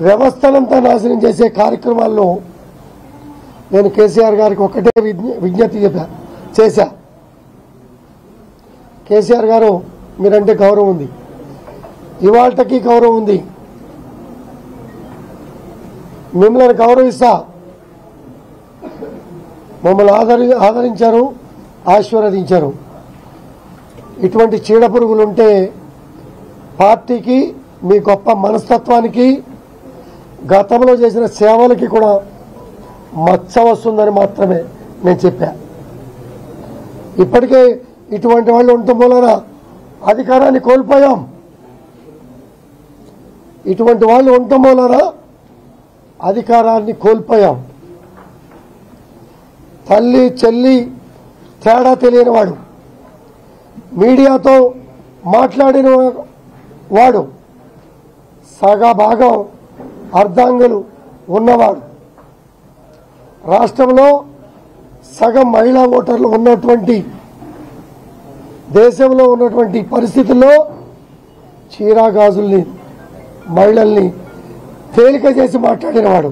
వ్యవస్థనంతా నాశనం చేసే కార్యక్రమాల్లో నేను కేసీఆర్ గారికి ఒకటే విజ్ఞప్తి చేశా. కేసీఆర్ గారు మీరంటే గౌరవం ఉంది, ఇవాళకి గౌరవం ఉంది, మిమ్మల్ని గౌరవిస్తా, మమ్మల్ని ఆదరించారు, ఆశీర్వదించారు. ఇటువంటి చీడపురుగులుంటే పార్టీకి, మీ గొప్ప మనస్తత్వానికి, గతంలో చేసిన సేవలకి కూడా మచ్చ వస్తుందని మాత్రమే నేను చెప్పా. ఇప్పటికే ఇటువంటి వాళ్ళు ఉండటం వలన అధికారాన్ని కోల్పోయాం. ఇటువంటి వాళ్ళు ఉండటం వలన అధికారాన్ని కోల్పోయాం. తల్లి చెల్లి తేడా తెలియని వాడు, మీడియాతో మాట్లాడిన వాడు, సగభాగం అర్ధాంగులు ఉన్నవాడు, రాష్ట్రంలో సగం మహిళా ఓటర్లు ఉన్నటువంటి దేశంలో ఉన్నటువంటి పరిస్థితుల్లో చీరాగాజుల్ని, మహిళల్ని తేలిక చేసి మాట్లాడినవాడు.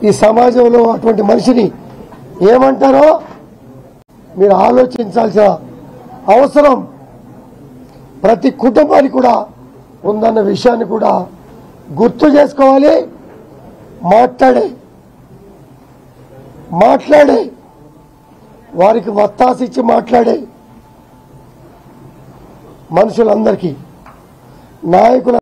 ఈ సమాజంలో అటువంటి మనిషిని ఏమంటారో మీరు ఆలోచించాల్సిన అవసరం ప్రతి కుటుంబానికి కూడా ఉందన్న విషయాన్ని కూడా గుర్తు చేసుకోవాలి. మాట్లాడే వారికి వత్తాసిచ్చి మాట్లాడే మనుషులందరికీ, నాయకుల